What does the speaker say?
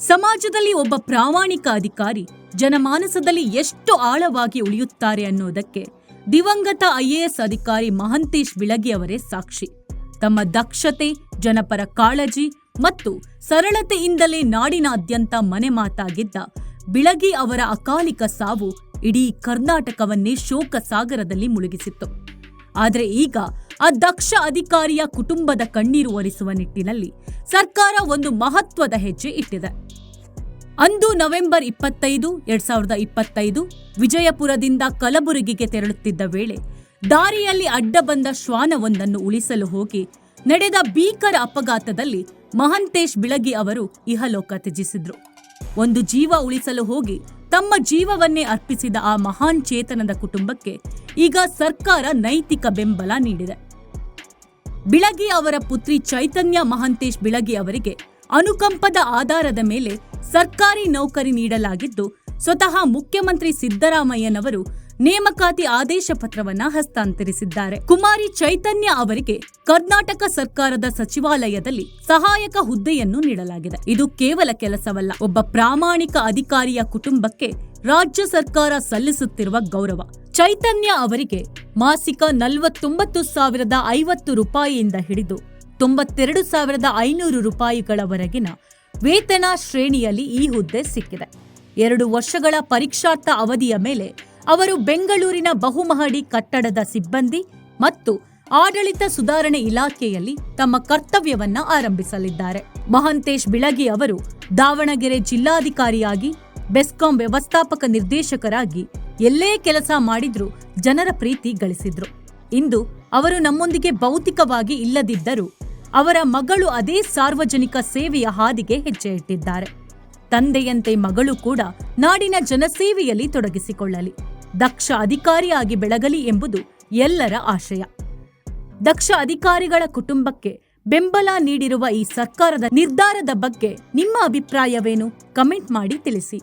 ಸಮಾಜದಲ್ಲಿ ಒಬ್ಬ ಪ್ರಾಮಾಣಿಕ ಅಧಿಕಾರಿ ಜನಮಾನಸದಲ್ಲಿ ಎಷ್ಟು ಆಳವಾಗಿ ಉಳಿಯುತ್ತಾರೆ ಅನ್ನೋದಕ್ಕೆ ದಿವಂಗತ IAS ಅಧಿಕಾರಿ ಮಹಂತೇಶ್ ಬಿಳಗಿ ಅವರೇ ಸಾಕ್ಷಿ. ತಮ್ಮ ದಕ್ಷತೆ, ಜನಪರ ಕಾಳಜಿ ಮತ್ತು ಸರಳತೆಯಿಂದಲೇ ನಾಡಿನಾದ್ಯಂತ ಮನೆ ಮಾತಾಗಿದ್ದ ಬಿಳಗಿ ಅವರ ಅಕಾಲಿಕ ಸಾವು ಇಡೀ ಕರ್ನಾಟಕವನ್ನೇ ಶೋಕ ಸಾಗರದಲ್ಲಿ ಮುಳುಗಿಸಿತ್ತು. ಆದರೆ ಈಗ ಆ ದಕ್ಷ ಅಧಿಕಾರಿಯ ಕುಟುಂಬದ ಕಣ್ಣೀರು ಒರೆಸುವ ನಿಟ್ಟಿನಲ್ಲಿ ಸರ್ಕಾರ ಒಂದು ಮಹತ್ವದ ಹೆಜ್ಜೆ ಇಟ್ಟಿದೆ. ಅಂದು ನವೆಂಬರ್ 25, 2025 ವಿಜಯಪುರದಿಂದ ಕಲಬುರಗಿಗೆ ತೆರಳುತ್ತಿದ್ದ ವೇಳೆ ದಾರಿಯಲ್ಲಿ ಅಡ್ಡ ಬಂದ ಶ್ವಾನವೊಂದನ್ನು ಉಳಿಸಲು ಹೋಗಿ ನಡೆದ ಭೀಕರ ಅಪಘಾತದಲ್ಲಿ ಮಹಂತೇಶ್ ಬಿಳಗಿ ಅವರು ಇಹಲೋಕ ತ್ಯಜಿಸಿದ್ರು. ಒಂದು ಜೀವ ಉಳಿಸಲು ಹೋಗಿ ತಮ್ಮ ಜೀವವನ್ನೇ ಅರ್ಪಿಸಿದ ಆ ಮಹಾನ್ ಚೇತನದ ಕುಟುಂಬಕ್ಕೆ ಈಗ ಸರ್ಕಾರ ನೈತಿಕ ಬೆಂಬಲ ನೀಡಿದೆ. ಬಿಳಗಿ ಅವರ ಪುತ್ರಿ ಚೈತನ್ಯ ಮಹಂತೇಶ್ ಬಿಳಗಿ ಅವರಿಗೆ ಅನುಕಂಪದ ಆಧಾರದ ಮೇಲೆ ಸರ್ಕಾರಿ ನೌಕರಿ ನೀಡಲಾಗಿದ್ದು, ಸ್ವತಃ ಮುಖ್ಯಮಂತ್ರಿ ಸಿದ್ದರಾಮಯ್ಯನವರು ನೇಮಕಾತಿ ಆದೇಶ ಪತ್ರವನ್ನ ಹಸ್ತಾಂತರಿಸಿದ್ದಾರೆ. ಕುಮಾರಿ ಚೈತನ್ಯ ಅವರಿಗೆ ಕರ್ನಾಟಕ ಸರ್ಕಾರದ ಸಚಿವಾಲಯದಲ್ಲಿ ಸಹಾಯಕ ಹುದ್ದೆಯನ್ನು ನೀಡಲಾಗಿದೆ. ಇದು ಕೇವಲ ಕೆಲಸವಲ್ಲ, ಒಬ್ಬ ಪ್ರಾಮಾಣಿಕ ಅಧಿಕಾರಿಯ ಕುಟುಂಬಕ್ಕೆ ರಾಜ್ಯ ಸರ್ಕಾರ ಸಲ್ಲಿಸುತ್ತಿರುವ ಗೌರವ. ಚೈತನ್ಯ ಅವರಿಗೆ ಮಾಸಿಕ 49,050 ರೂಪಾಯಿಯಿಂದ ಹಿಡಿದು 92,500 ರೂಪಾಯಿಗಳವರೆಗಿನ ವೇತನ ಶ್ರೇಣಿಯಲ್ಲಿ ಈ ಹುದ್ದೆ ಸಿಕ್ಕಿದೆ. 2 ವರ್ಷಗಳ ಪರೀಕ್ಷಾರ್ಥ ಅವಧಿಯ ಮೇಲೆ ಅವರು ಬೆಂಗಳೂರಿನ ಬಹುಮಹಡಿ ಕಟ್ಟಡದ ಸಿಬ್ಬಂದಿ ಮತ್ತು ಆಡಳಿತ ಸುಧಾರಣೆ ಇಲಾಖೆಯಲ್ಲಿ ತಮ್ಮ ಕರ್ತವ್ಯವನ್ನ ಆರಂಭಿಸಲಿದ್ದಾರೆ. ಮಹಂತೇಶ್ ಬಿಳಗಿ ಅವರು ದಾವಣಗೆರೆ ಜಿಲ್ಲಾಧಿಕಾರಿಯಾಗಿ, ಬೆಸ್ಕಾಂ ವ್ಯವಸ್ಥಾಪಕ ನಿರ್ದೇಶಕರಾಗಿ ಎಲ್ಲೇ ಕೆಲಸ ಮಾಡಿದ್ರೂ ಜನರ ಪ್ರೀತಿ ಗಳಿಸಿದ್ರು. ಇಂದು ಅವರು ನಮ್ಮೊಂದಿಗೆ ಭೌತಿಕವಾಗಿ ಇಲ್ಲದಿದ್ದರೂ ಅವರ ಮಗಳು ಅದೇ ಸಾರ್ವಜನಿಕ ಸೇವೆಯ ಹಾದಿಗೆ ಹೆಜ್ಜೆ ಇಟ್ಟಿದ್ದಾರೆ. ತಂದೆಯಂತೆ ಮಗಳು ಕೂಡ ನಾಡಿನ ಜನಸೇವೆಯಲ್ಲಿ ತೊಡಗಿಸಿಕೊಳ್ಳಲಿ, ದಕ್ಷ ಅಧಿಕಾರಿಯಾಗಿ ಬೆಳಗಲಿ ಎಂಬುದು ಎಲ್ಲರ ಆಶಯ. ದಕ್ಷ ಅಧಿಕಾರಿಗಳ ಕುಟುಂಬಕ್ಕೆ ಬೆಂಬಲ ನೀಡಿರುವ ಈ ಸರ್ಕಾರದ ನಿರ್ಧಾರದ ಬಗ್ಗೆ ನಿಮ್ಮ ಅಭಿಪ್ರಾಯವೇನು? ಕಮೆಂಟ್ ಮಾಡಿ ತಿಳಿಸಿ.